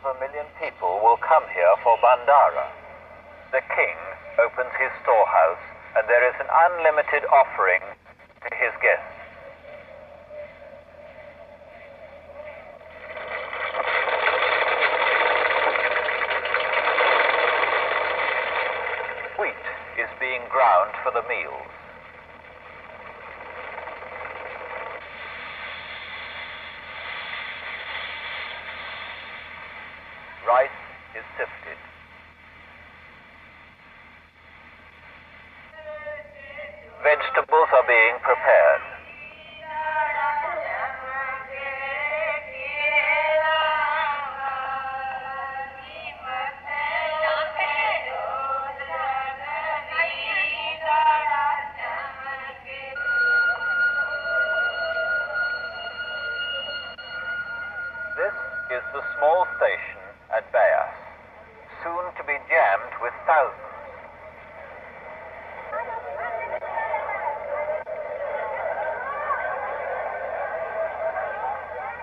of a million people will come here for Bandara. The king opens his storehouse, and there is an unlimited offering to his guests. Wheat is being ground for the meals. Rice is sifted. Vegetables are being prepared. This is the small station at Bayas, soon to be jammed with thousands.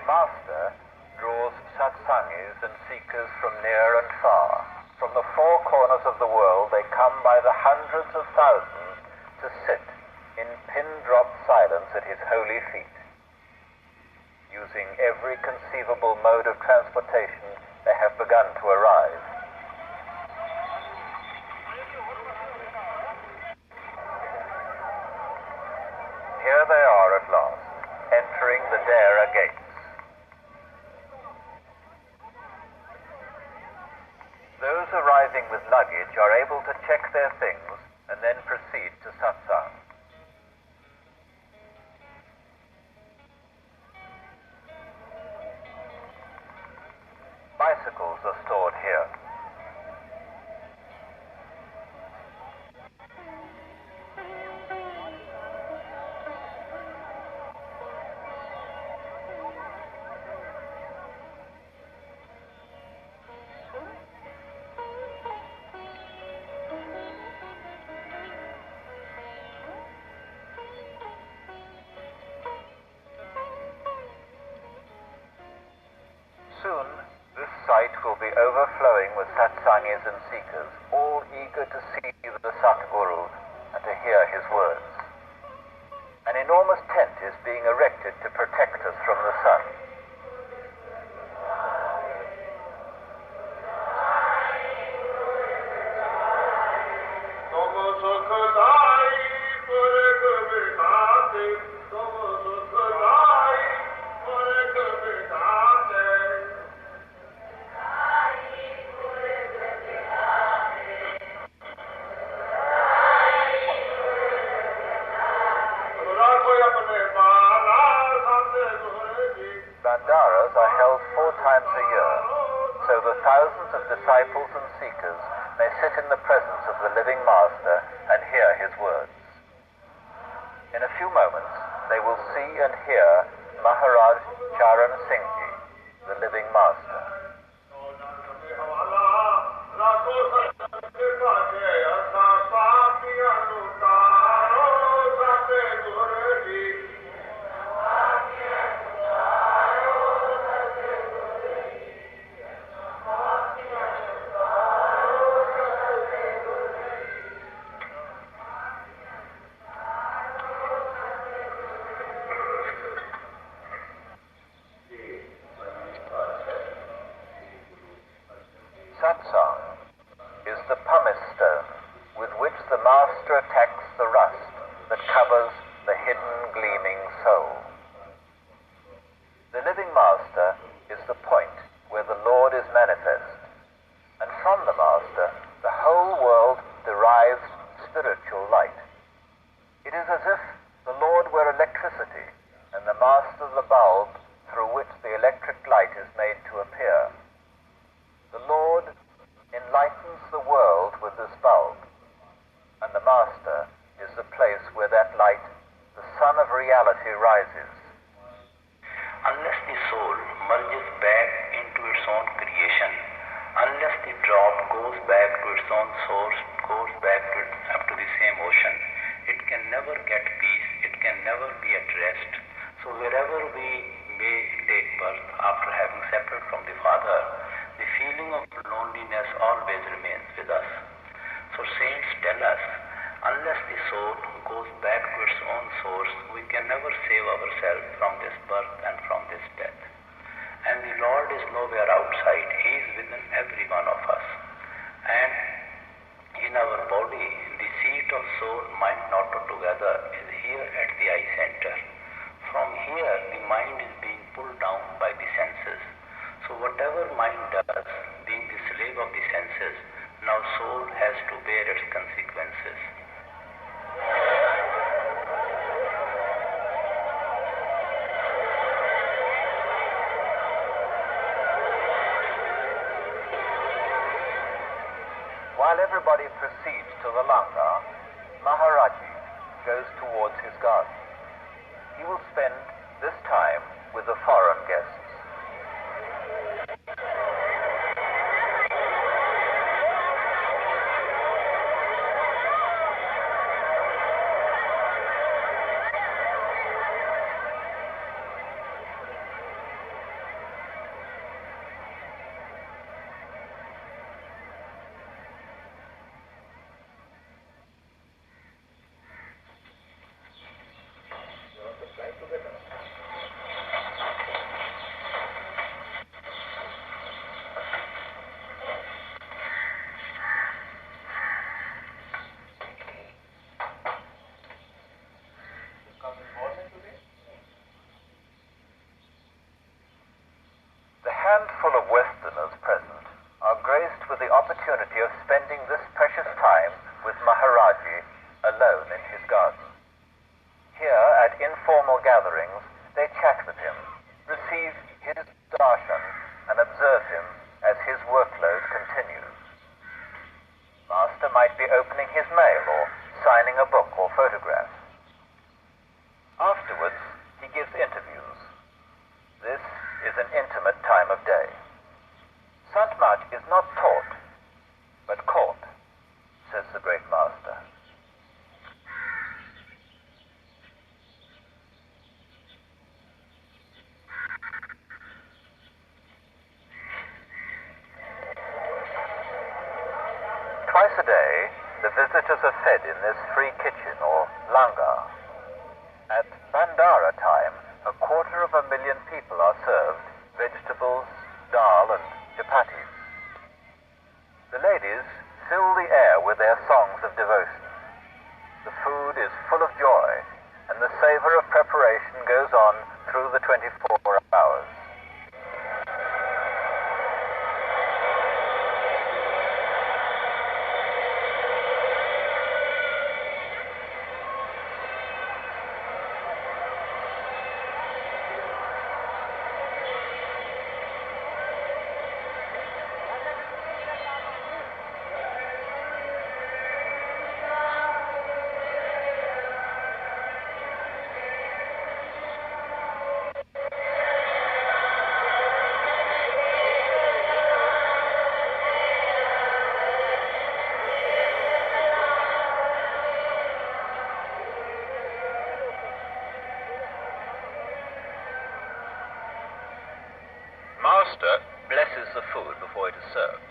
Master draws satsangis and seekers from near and far. From the four corners of the world, they come by the hundreds of thousands to sit in pin-drop silence at his holy feet. Using every conceivable mode of transportation, they have begun to arrive. Here they are at last, entering the Dera gates. Those arriving with luggage are able to check their things and then proceed to satsang. Bicycles are stored here. Soon, this site will be overflowing with satsangis and seekers, all eager to see the Satguru and to hear his words. An enormous tent is being erected to protect us from the sun. Bandaras are held 4 times a year, so the thousands of disciples and seekers may sit in the presence of the living Master and hear his words. In a few moments, they will see and hear Maharaj Charan Singh Ji, the living Master. Satsang is the pumice stone with which the Master attacks the rust that covers the hidden gleaming soul. The living Master is the point where the Lord is manifest, and from the Master the whole world derives spiritual light. It is as if the Lord were electricity and the Master the bulb through which the electric light is made to appear. The Lord enlightens the world with this bulb, and the Master is the place where that light, the sun of reality, rises. Unless the soul merges back into its own creation, unless the drop goes back to its own source, goes back up to the same ocean, it can never get peace, it can never be at rest. So wherever we may take birth after having separated from the Father, the yourself from this birth and from this death. And the Lord is nowhere outside. He is within every one of us. And in our body, the seat of soul, mind, and auto together is here at the eye center. From here, the mind is being pulled down by the senses. So whatever mind does, being the slave of the senses, now soul has to bear its consequences. While everybody proceeds to the Langa, Maharaji goes towards his garden. He will spend this time with the foreign guests. The handful of Westerners present are graced with the opportunity of spending this precious time with Maharaji alone in his garden. Here, at informal gatherings, they chat with him, receive his darshan, and observe him as his workload continues. Master might be opening his mail or signing a book or photograph. Afterwards, he gives interviews. This is an intimate time of day. Sant Mat is not taught, but caught, says the great master. Twice a day, the visitors are fed in this free kitchen or langar. At Bandara time, 250,000 people are served vegetables, dal, and chapatis. The ladies fill the air with their songs of devotion. The food is full of joy, and the savor of preparation goes on through the 24 hours. Master blesses the food before it is served.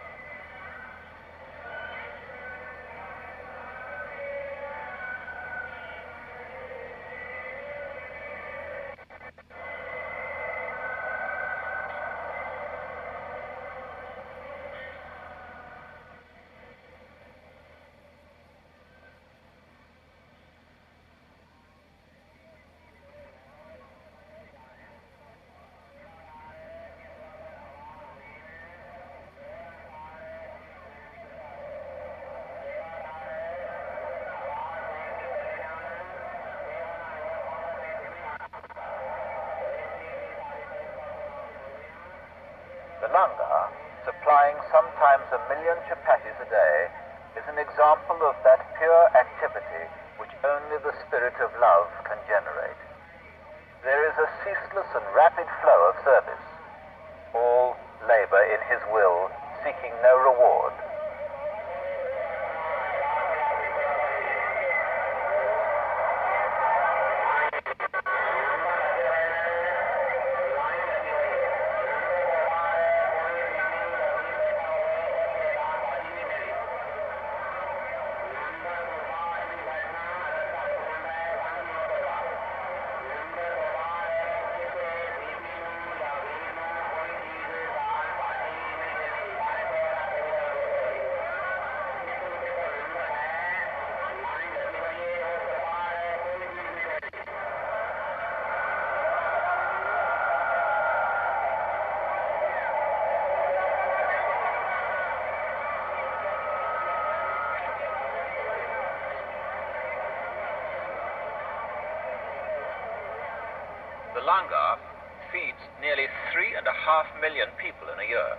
The langar, supplying sometimes 1 million chapatis a day, is an example of that pure activity which only the spirit of love can generate. There is a ceaseless and rapid flow of service, all labor in his will, seeking no reward. The langar feeds nearly 3.5 million people in a year.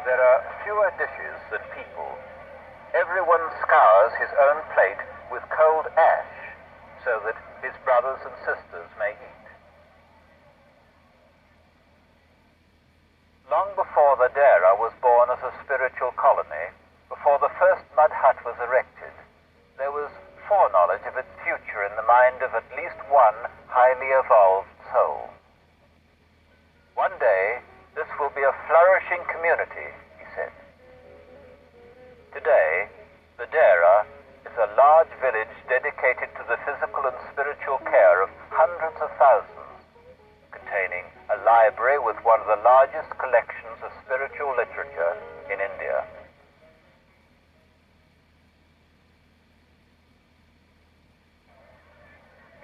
There are fewer dishes than people. Everyone scours his own plate with cold ash so that his brothers and sisters may eat. Long before the Dera was born as a spiritual colony, before the first mud hut was erected, there was foreknowledge of its future in the mind of at least one highly evolved soul. One day, this will be a flourishing community, he said. Today, the Dera is a large village dedicated to the physical and spiritual care of hundreds of thousands, containing a library with one of the largest collections of spiritual literature in India.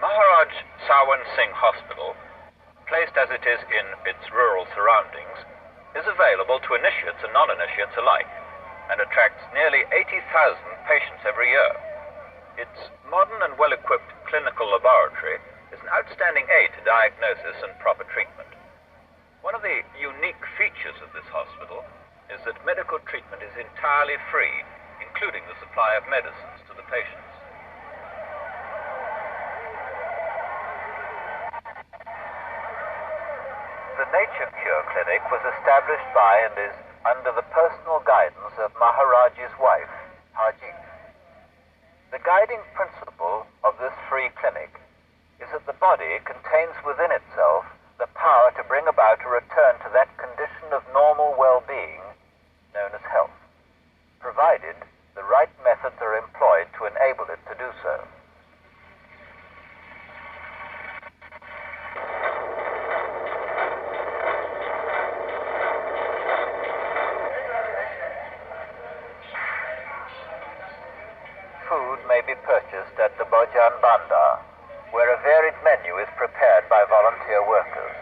Maharaj Sawan Singh Hospital, placed as it is in its rural surroundings, is available to initiates and non-initiates alike, and attracts nearly 80,000 patients every year. Its modern and well-equipped clinical laboratory is an outstanding aid to diagnosis and proper treatment. One of the unique features of this hospital is that medical treatment is entirely free, including the supply of medicines to the patients. The Nature Cure Clinic was established by and is under the personal guidance of Maharaj's wife, Harjeet. The guiding principle of this free clinic is that the body contains within itself the power to bring about a return to that condition of normal well-being known as health, provided the right methods are employed to enable it to do so. Food may be purchased at the Bhojan Bhandar, where a varied menu is prepared by volunteer workers.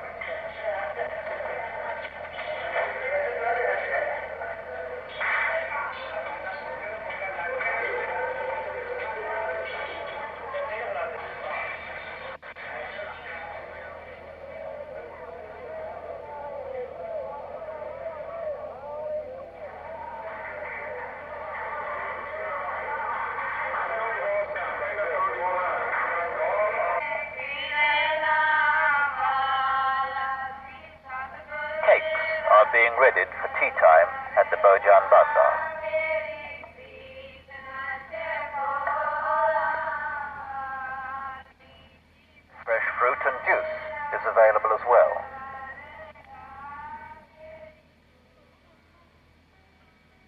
Being readied for tea time at the Bhojan Bhandar. Fresh fruit and juice is available as well.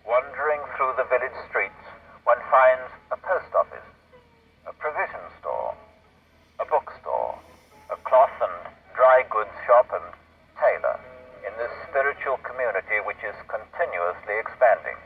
Wandering through the village streets, one finds a post office, a provision store, a bookstore, a cloth and dry goods shop and tailor, in this spiritual community which is continuously expanding.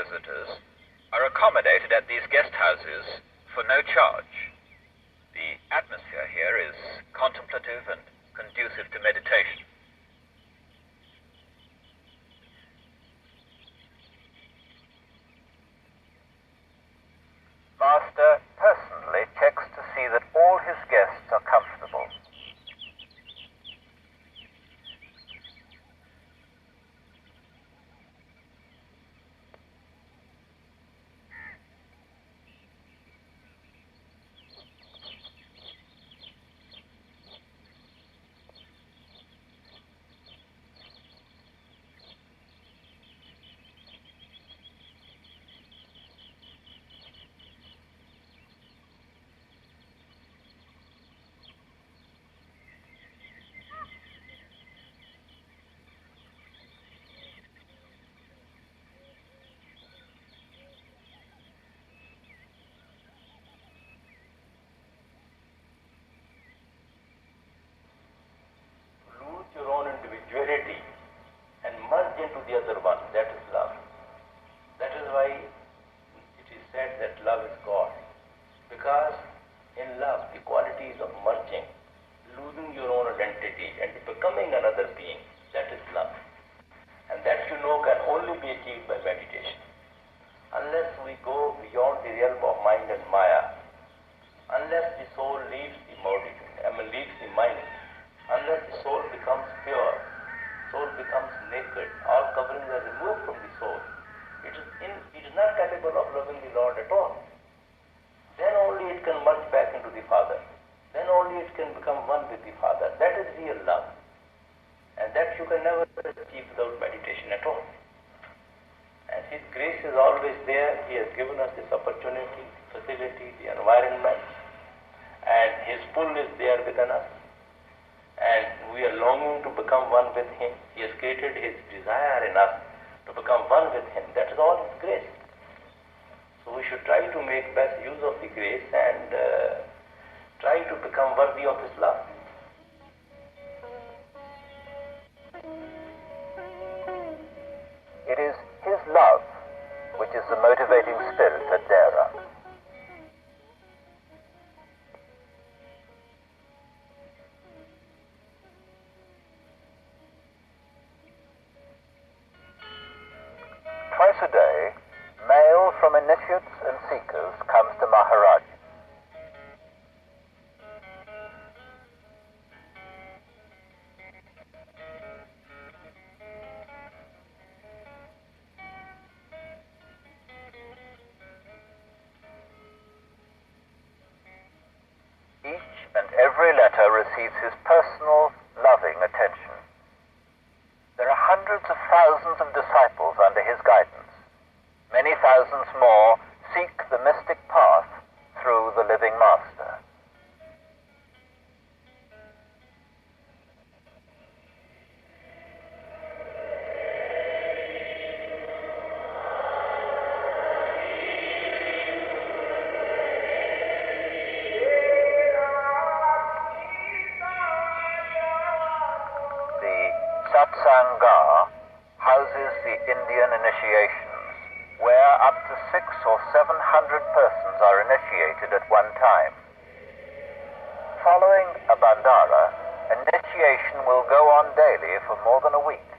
visitors are accommodated at these guest houses for no charge. The atmosphere here is contemplative and conducive to meditation. Master personally checks to see that all his guests are comfortable. Lose your own individuality and merge into the other one. That is love. That is why it is said that love is God. Because in love, the quality is of merging, losing your own identity and becoming another being. That is love. And that can only be achieved by meditation. Unless we go beyond the realm of mind and Maya, unless the soul leaves leaves the mind, unless the soul becomes pure, soul becomes naked, all coverings are removed from the soul, it is not capable of loving the Lord at all. Then only it can merge back into the Father. Then only it can become one with the Father. That is real love. And that you can never achieve without meditation at all. And His grace is always there. He has given us this opportunity, facility, the environment. And His pull is there within us. And we are longing to become one with Him. He has created His desire in us to become one with Him. That is all His grace. So we should try to make best use of the grace and try to become worthy of His love. It is His love which is the motivating spirit at Dera. Twice a day, mail from initiates and seekers comes to Maharaj. Each and every letter receives his personal, loving attention. There are hundreds of thousands of disciples under his guidance. Many thousands more seek the mystic path through the living Master. Satsanga houses the Indian initiations, where up to 600 or 700 persons are initiated at one time. Following a bandara, initiation will go on daily for more than a week.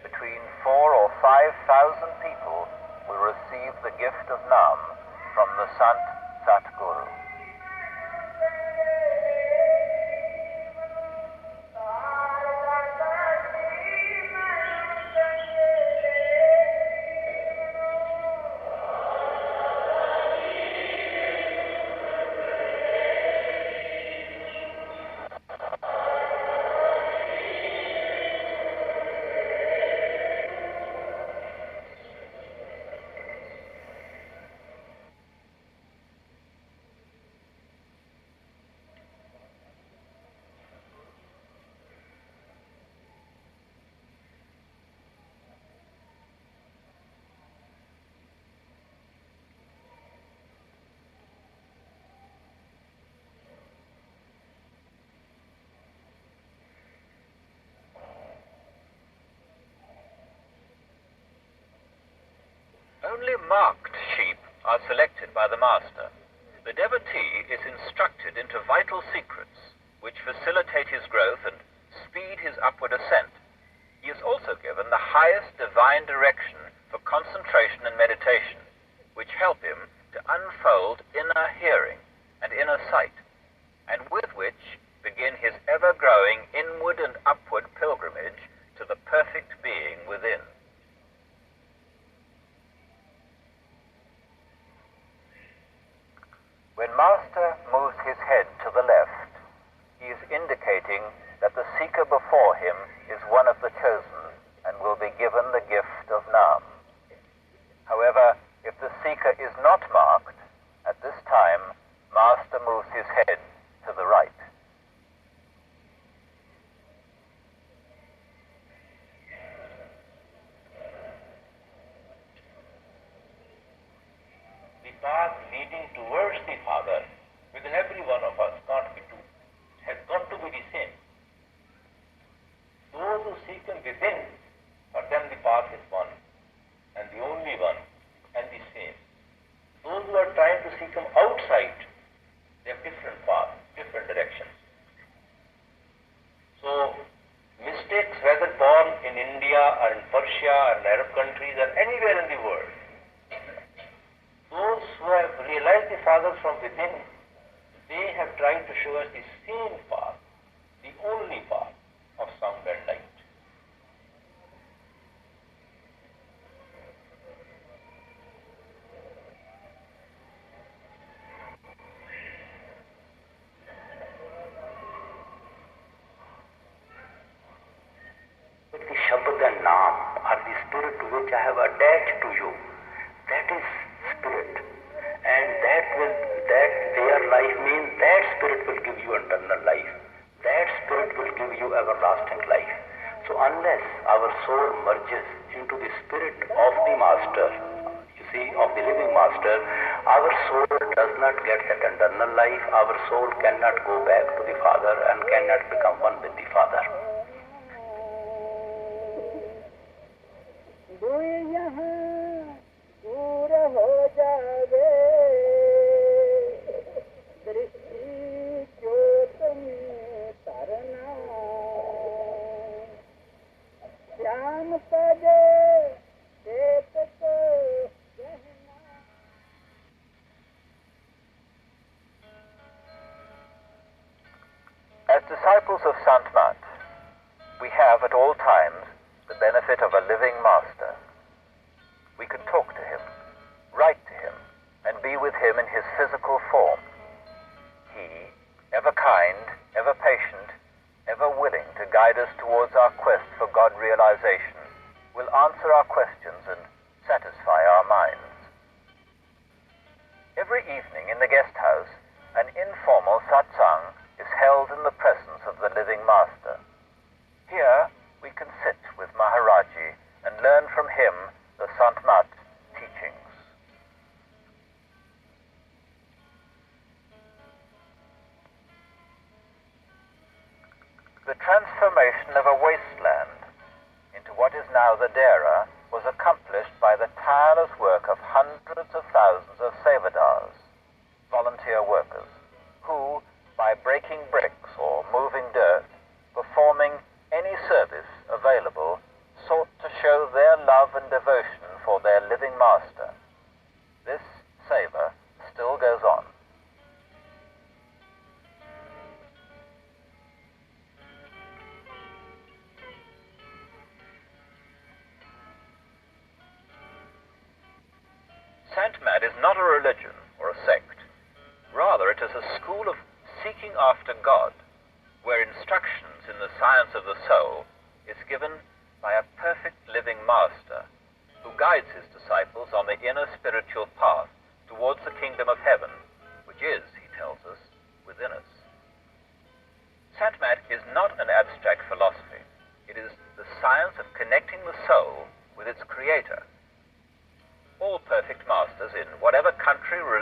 Between 4,000 or 5,000 people will receive the gift of Nam from the Sant Satguru. marked sheep are selected by the master, the devotee is instructed into vital secrets which facilitate his growth and speed his upward ascent. He is also given the highest divine direction for concentration and meditation, which help him to unfold inner hearing and inner sight, and with which begin his ever-growing inward and upward pilgrimage to the perfect being within. When Master moves his head to the left, he is indicating that the seeker before him is one of the chosen and will be given the gift of Nam. However, if the seeker is not marked, at this time, Master moves his head to the right. The path leading towards the Father within every one of us can't be two. It has got to be the same. Those who seek him within, for them the path is one, and the only one, and the same. Those who are trying to seek him outside, they have different paths, different directions. So, mistakes, whether born in India or in Persia or in Arab countries or anywhere in the world, those who have realized the Father from within, they have tried to show us the same path, the only path of sound and light. But the Shabad and Naam are the spirit to which I have attached to you. That is spirit. And that their life means that spirit will give you eternal life. That spirit will give you everlasting life. So unless our soul merges into the spirit of the Master, you see, of the living Master, our soul does not get that eternal life. Our soul cannot go back to the Father and cannot become one with the Father. As disciples of Saint Mat, we have at all times the benefit of a living Master. We can talk to him, write to him, and be with him in his physical form. He, ever kind, ever patient, ever willing to guide us towards our quest for God realization, will answer our questions and satisfy our minds. Every evening in the guest house, an informal satsang is held in the presence of the living Master. Here, we can sit with Maharaji and learn from him the Sant Mat teachings. The transformation of a wasteland into what is now the Dera was accomplished by the tireless work of hundreds of thousands of sevadars, volunteer workers, who, by breaking bricks or moving dirt, performing any service available, sought to show their love and devotion for their living Master. This seva still goes on. Saint Mat is not a religion or a sect. Rather, it is a school of seeking after God, where instructions in the science of the soul is given by a perfect living Master who guides his disciples on the inner spiritual path towards the kingdom of heaven, which is